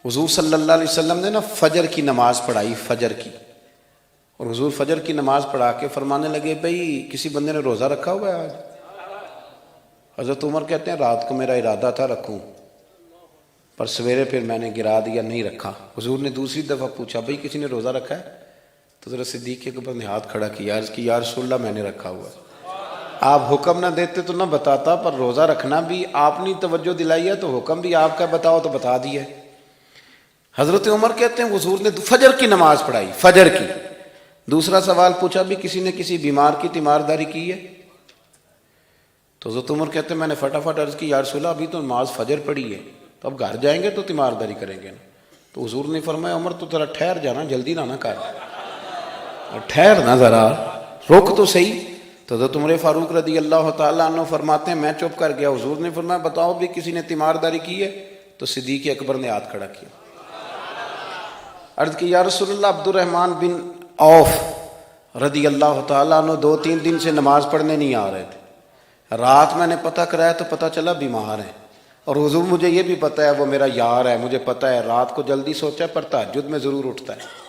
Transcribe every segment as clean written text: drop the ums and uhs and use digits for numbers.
حضور صلی اللہ علیہ وسلم نے نا فجر کی نماز پڑھائی، فجر کی، اور حضور فجر کی نماز پڑھا کے فرمانے لگے بھئی کسی بندے نے روزہ رکھا ہوا ہے آج؟ حضرت عمر کہتے ہیں رات کو میرا ارادہ تھا رکھوں، پر سویرے پھر میں نے گرا دیا، نہیں رکھا۔ حضور نے دوسری دفعہ پوچھا بھئی کسی نے روزہ رکھا ہے؟ تو حضرت صدیق کے اوپر نے ہاتھ کھڑا کیا، عرض کی یا رسول اللہ میں نے رکھا ہوا ہے۔ آپ حکم نہ دیتے تو نہ بتاتا، پر روزہ رکھنا بھی آپ نے توجہ دلائی ہے تو حکم بھی آپ کا بتاؤ تو بتا دیا۔ حضرت عمر کہتے ہیں حضور نے فجر کی نماز پڑھائی، فجر کی۔ دوسرا سوال پوچھا بھی کسی نے کسی بیمار کی تیمارداری کی ہے؟ تو حضرت عمر کہتے ہیں میں نے فٹافٹ عرض کی یا رسول اللہ ابھی تو نماز فجر پڑھی ہے، تو اب گھر جائیں گے تو تیمارداری کریں گے نا۔ تو حضور نے فرمایا عمر تو ذرا ٹھہر جانا، جلدی نہ کر، ٹھہر نہ ذرا، روک تو صحیح۔ تو حضرت عمر فاروق رضی اللہ تعالیٰ عنہ فرماتے ہیں میں چپ کر گیا، حضور نے فرمایا بتاؤ بھی کسی نے تیمارداری کی ہے؟ تو صدیق اکبر نے ہاتھ کھڑا کیا، عرض کی یا رسول اللہ عبد الرحمن بن عوف رضی اللہ تعالیٰ عنہ 2-3 دن سے نماز پڑھنے نہیں آ رہے تھے، رات میں نے پتہ کرایا تو پتہ چلا بیمار ہیں، اور حضور مجھے یہ بھی پتہ ہے وہ میرا یار ہے، مجھے پتہ ہے رات کو جلدی سوچا پر تہجد میں ضرور اٹھتا ہے،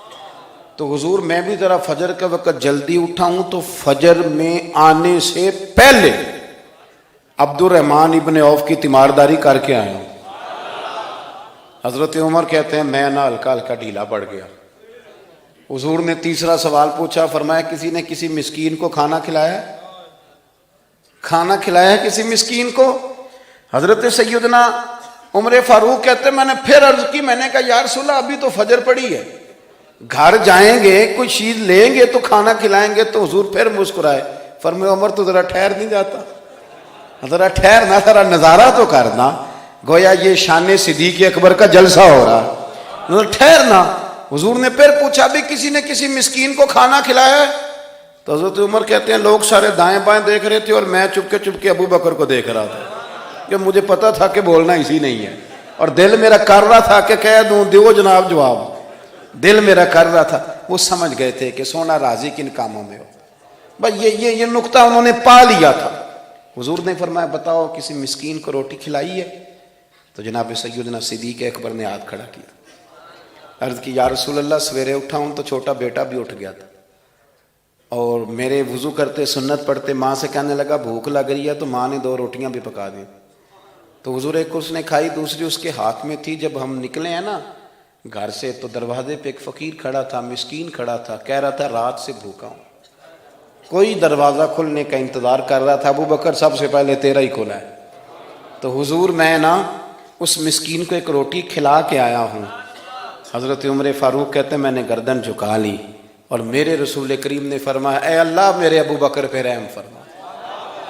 تو حضور میں بھی ذرا فجر کے وقت جلدی اٹھا ہوں تو فجر میں آنے سے پہلے عبد الرحمن ابن عوف کی تیمارداری کر کے آیا ہوں۔ حضرت عمر کہتے ہیں میں نہ ہلکا ہلکا ڈھیلا پڑ گیا۔ حضور نے تیسرا سوال پوچھا، فرمایا کسی نے کسی مسکین کو کھانا کھلایا ہے؟ کھانا کھلایا ہے کسی مسکین کو؟ حضرت سیدنا عمر فاروق کہتے ہیں میں نے پھر عرض کی، میں نے کہا یا رسول اللہ ابھی تو فجر پڑی ہے، گھر جائیں گے کوئی چیز لیں گے تو کھانا کھلائیں گے۔ تو حضور پھر مسکرائے، فرمایا عمر تو ذرا ٹھہر نہیں جاتا، ذرا ٹھہرنا، ذرا نظارہ تو کرنا، گویا یہ شان صدیق اکبر کا جلسہ ہو رہا، ٹھہرنا۔ حضور نے پھر پوچھا بھی کسی نے کسی مسکین کو کھانا کھلایا ہے؟ تو حضرت عمر کہتے ہیں لوگ سارے دائیں بائیں دیکھ رہے تھے اور میں چپ کے ابو بکر کو دیکھ رہا تھا، کہ مجھے پتا تھا کہ بولنا اسی نہیں ہے، اور دل میرا کر رہا تھا کہ کہہ دوں دیو جناب جواب، دل میرا کر رہا تھا۔ وہ سمجھ گئے تھے کہ سونا راضی کن کاموں میں ہو، بس یہ نقطہ انہوں نے پا لیا تھا۔ حضور نے فرمایا بتاؤ کسی مسکین کو روٹی کھلائی ہے؟ تو جناب سیدنا صدیق اکبر نے ہاتھ کھڑا کیا، عرض کی یا رسول اللہ سویرے اٹھا ہوں تو چھوٹا بیٹا بھی اٹھ گیا تھا، اور میرے وضو کرتے سنت پڑھتے ماں سے کہنے لگا بھوک لگ رہی ہے، تو ماں نے 2 روٹیاں بھی پکا دی، تو حضور ایک اس نے کھائی دوسری اس کے ہاتھ میں تھی۔ جب ہم نکلے ہیں نا گھر سے تو دروازے پہ ایک فقیر کھڑا تھا، مسکین کھڑا تھا، کہہ رہا تھا رات سے بھوکا ہوں، کوئی دروازہ کھلنے کا انتظار کر رہا تھا، ابو بکر سب سے پہلے تیرا ہی کھلا ہے۔ تو حضور میں نا اس مسکین کو ایک روٹی کھلا کے آیا ہوں۔ حضرت عمر فاروق کہتے ہیں میں نے گردن جھکا لی، اور میرے رسول کریم نے فرمایا اے اللہ میرے ابو بکر پہ رحم فرما،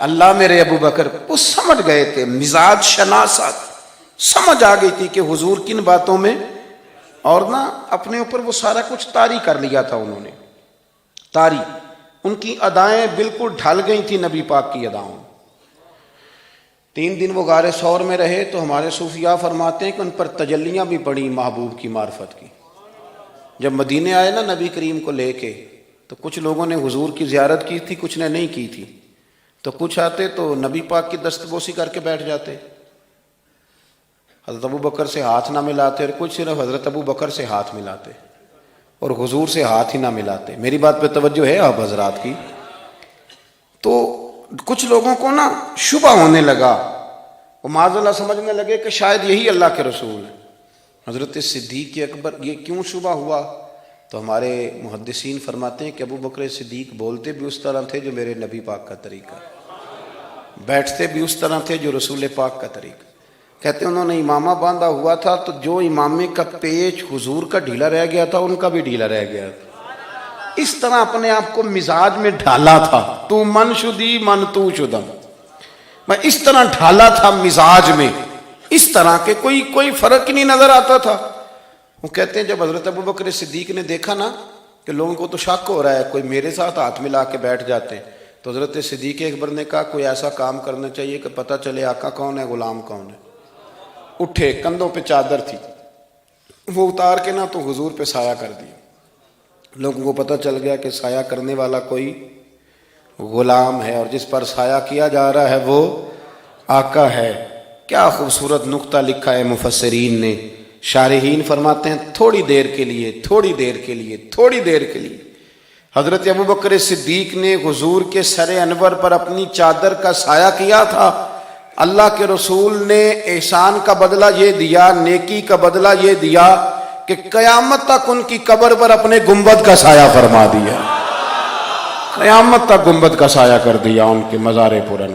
اللہ میرے ابو بکر۔ وہ سمجھ گئے تھے، مزاج شناست سمجھ آ گئی تھی کہ حضور کن باتوں میں، اور نا اپنے اوپر وہ سارا کچھ طاری کر لیا تھا انہوں نے، طاری، ان کی ادائیں بالکل ڈھل گئی تھی نبی پاک کی اداؤں۔ 3 دن وہ غار ثور میں رہے تو ہمارے صوفیاء فرماتے ہیں کہ ان پر تجلیاں بھی پڑی محبوب کی معرفت کی۔ جب مدینے آئے نا نبی کریم کو لے کے، تو کچھ لوگوں نے حضور کی زیارت کی تھی، کچھ نے نہیں کی تھی، تو کچھ آتے تو نبی پاک کی دستبوسی کر کے بیٹھ جاتے، حضرت ابو بکر سے ہاتھ نہ ملاتے، اور کچھ صرف حضرت ابو بکر سے ہاتھ ملاتے اور حضور سے ہاتھ ہی نہ ملاتے۔ میری بات پہ توجہ ہے آپ حضرات کی؟ تو کچھ لوگوں کو نا شبہ ہونے لگا، وہ معاذ اللہ سمجھنے لگے کہ شاید یہی اللہ کے رسول ہیں۔ حضرت صدیق اکبر یہ کیوں شبہ ہوا؟ تو ہمارے محدثین فرماتے ہیں کہ ابو بکر صدیق بولتے بھی اس طرح تھے جو میرے نبی پاک کا طریقہ، بیٹھتے بھی اس طرح تھے جو رسول پاک کا طریقہ۔ کہتے ہیں انہوں نے امامہ باندھا ہوا تھا تو جو امامے کا پیچ حضور کا ڈھیلا رہ گیا تھا ان کا بھی ڈھیلا رہ گیا تھا، اس طرح اپنے آپ کو مزاج میں ڈھالا تھا، تو من شدی من تو شدم، میں اس طرح ڈھالا تھا مزاج میں، اس طرح کے کوئی فرق نہیں نظر آتا تھا۔ وہ کہتے ہیں جب حضرت ابو بکر صدیق نے دیکھا نا کہ لوگوں کو تو شک ہو رہا ہے، کوئی میرے ساتھ ہاتھ ملا کے بیٹھ جاتے ہیں، تو حضرت صدیق اکبر نے کہا کوئی ایسا کام کرنا چاہیے کہ پتہ چلے آقا کون ہے غلام کون ہے۔ اٹھے، کندھوں پہ چادر تھی، وہ اتار کے نا تو حضور پہ سایہ کر دیا، لوگوں کو پتہ چل گیا کہ سایہ کرنے والا کوئی غلام ہے، اور جس پر سایہ کیا جا رہا ہے وہ آقا ہے۔ کیا خوبصورت نقطہ لکھا ہے مفسرین نے شارحین فرماتے ہیں تھوڑی دیر کے لیے، تھوڑی دیر کے لیے، تھوڑی دیر کے لیے حضرت ابوبکر صدیق نے حضور کے سر انور پر اپنی چادر کا سایہ کیا تھا۔ اللہ کے رسول نے احسان کا بدلہ یہ دیا، نیکی کا بدلہ یہ دیا کہ قیامت تک ان کی قبر پر اپنے گنبد کا سایہ فرما دیا، قیامت تک گنبد کا سایہ کر دیا ان کے مزار پر۔